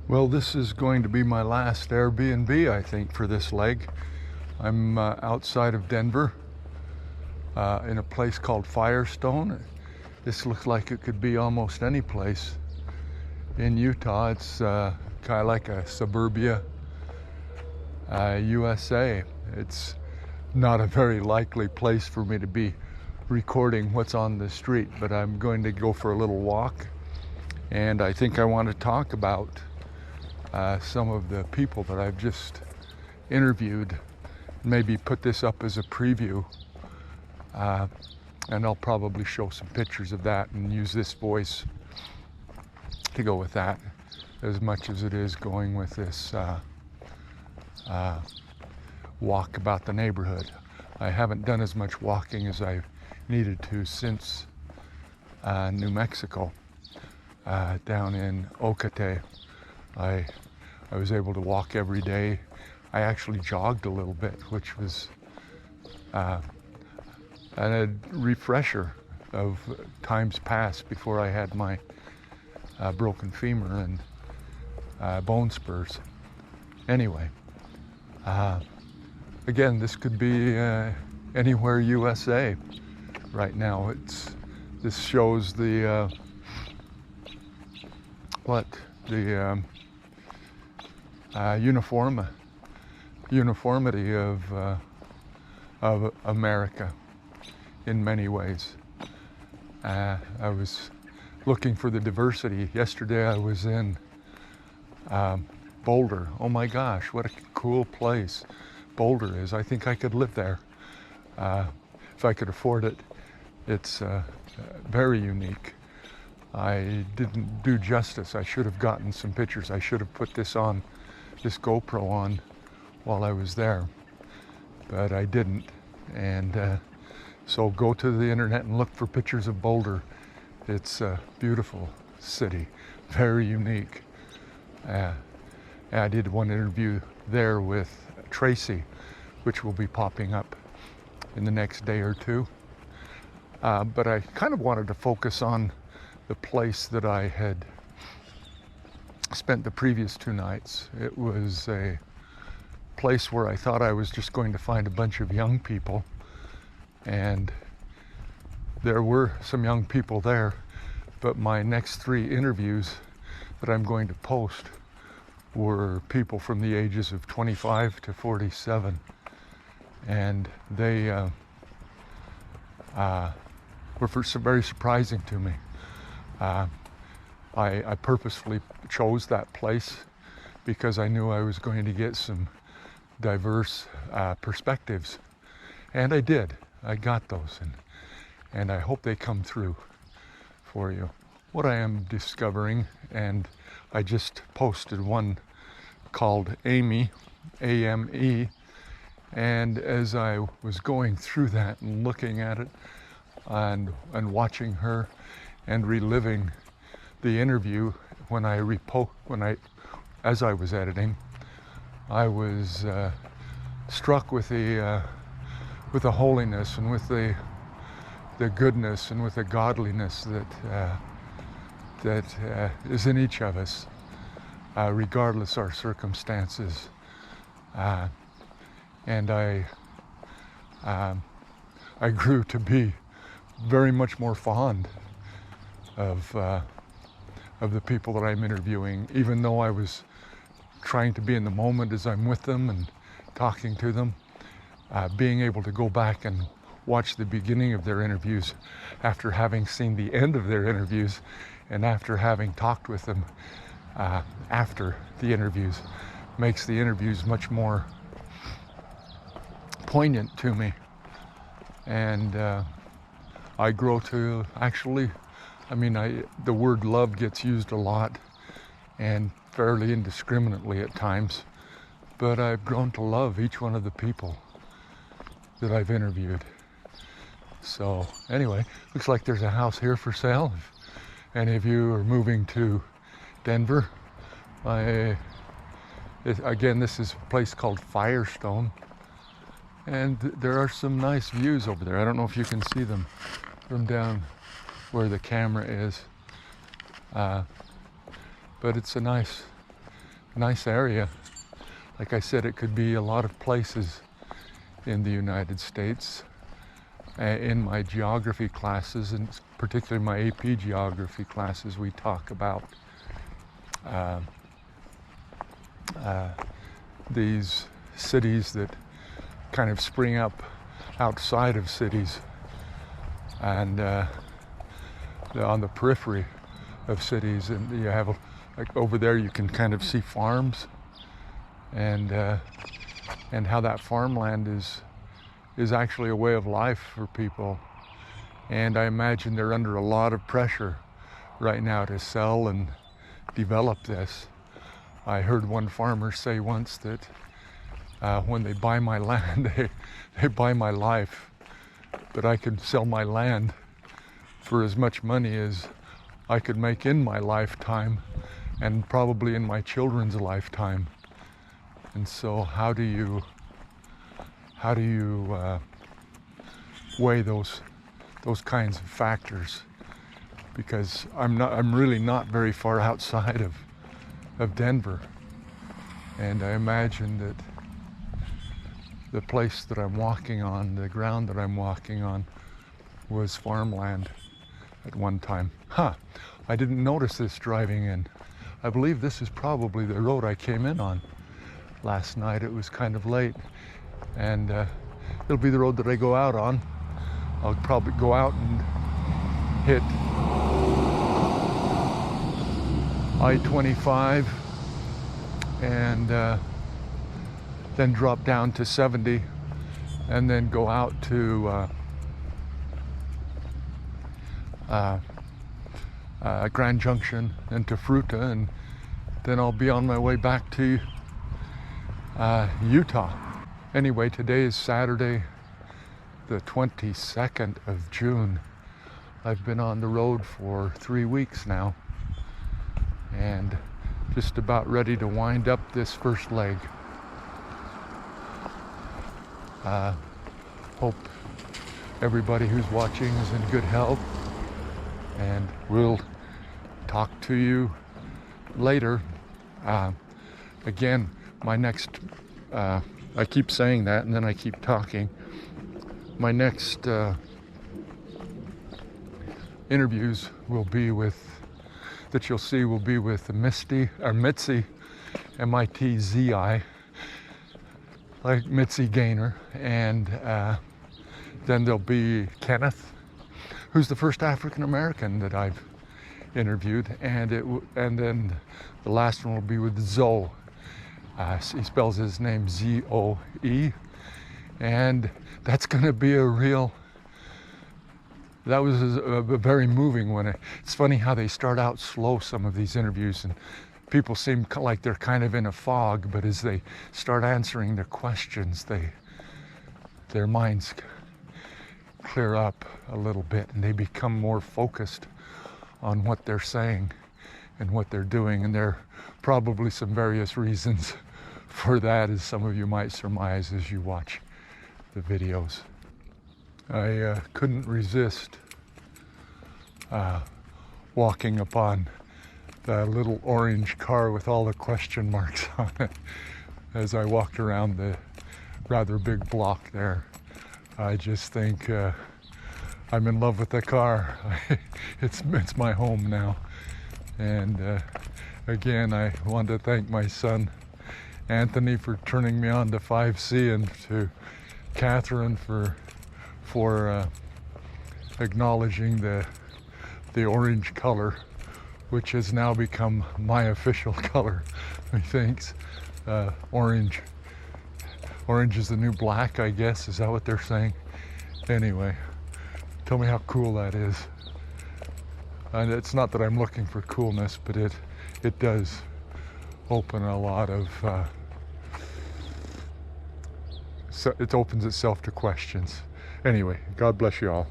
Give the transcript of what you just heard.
Well, this is going to be my last Airbnb, I think, for this leg. I'm outside of Denver in a place called Firestone. This looks like it could be almost any place in Utah. It's kind of like a suburbia, USA. It's not a very likely place for me to be recording what's on the street, but I'm going to go for a little walk, and I think I want to talk about some of the people that I've just interviewed. Maybe put this up as a preview, and I'll probably show some pictures of that and use this voice to go with that, as much as it is going with this walk about the neighborhood. I haven't done as much walking as I needed to since New Mexico, down in Ocate. I was able to walk every day. I actually jogged a little bit, which was a refresher of times past before I had my broken femur and bone spurs. Anyway, again, this could be anywhere USA right now. This shows the uniformity of America in many ways. I was looking for the diversity. Yesterday I was in Boulder. Oh my gosh, what a cool place Boulder is. I think I could live there if I could afford it. It's very unique. I didn't do justice. I should have gotten some pictures. I should have put this GoPro on while I was there, but I didn't. And so go to the internet and look for pictures of Boulder. It's a beautiful city, very unique. I did one interview there with Tracy, which will be popping up in the next day or two. But I kind of wanted to focus on the place that I had spent the previous 2 nights. It was a place where I thought I was just going to find a bunch of young people, and there were some young people there, but my next 3 interviews that I'm going to post were people from the ages of 25 to 47, and they were very surprising to me. I purposefully chose that place because I knew I was going to get some diverse perspectives, and I did. I got those, and I hope they come through for you. What I am discovering, and I just posted one called Amy, A-M-E, and as I was going through that and looking at it and watching her and reliving the interview as I was editing, I was struck with the holiness and with the goodness and with the godliness that is in each of us, regardless our circumstances. And I grew to be very much more fond of the people that I'm interviewing, even though I was trying to be in the moment as I'm with them and talking to them. Being able to go back and watch the beginning of their interviews after having seen the end of their interviews and after having talked with them after the interviews makes the interviews much more poignant to me. And I grow to actually, the word love gets used a lot and fairly indiscriminately at times, but I've grown to love each one of the people that I've interviewed. So anyway, looks like there's a house here for sale. If any of you are moving to Denver, again, this is a place called Firestone, and there are some nice views over there. I don't know if you can see them from down where the camera is, but it's a nice nice area. Like I said, it could be a lot of places in the United States. In my geography classes, and particularly my AP geography classes, we talk about these cities that kind of spring up outside of cities and on the periphery of cities. And you have, like over there, you can kind of see farms and how that farmland is actually a way of life for people. And I imagine they're under a lot of pressure right now to sell and develop this. I heard one farmer say once that when they buy my land, they buy my life, but I could sell my land for as much money as I could make in my lifetime and probably in my children's lifetime. And so how do you weigh those kinds of factors? Because I'm really not very far outside of Denver, and I imagine that the place that I'm walking on, the ground that I'm walking on, was farmland at one time. I didn't notice this driving in. I believe this is probably the road I came in on last night. It was kind of late, and it'll be the road that I go out on. I'll probably go out and hit I-25 and then drop down to 70 and then go out to Grand Junction and to Fruita, and then I'll be on my way back to Utah. Anyway, today is Saturday, the 22nd of June. I've been on the road for 3 weeks now and just about ready to wind up this first leg. Hope everybody who's watching is in good health, and we'll talk to you later. Again, my next, I keep saying that and then I keep talking. My next interviews will be with, that you'll see will be with Mitzi, M-I-T-Z-I, like Mitzi Gaynor, and then there'll be Kenneth, who's the first African American that I've interviewed, and then the last one will be with Zoe. He spells his name Z-O-E, and that's going to be that was a very moving one. It's funny how they start out slow, some of these interviews, and people seem like they're kind of in a fog, but as they start answering their questions, their minds clear up a little bit, and they become more focused on what they're saying and what they're doing. And there are probably some various reasons for that, as some of you might surmise as you watch the videos. I couldn't resist walking upon the little orange car with all the question marks on it as I walked around the rather big block there. I just think I'm in love with the car. It's my home now. And again, I want to thank my son Anthony for turning me on to 5C, and to Catherine for acknowledging the orange color, which has now become my official color, methinks. Orange is the new black, I guess. Is that what they're saying? Anyway, tell me how cool that is. And it's not that I'm looking for coolness, but it does open a lot of, so it opens itself to questions. Anyway, God bless you all.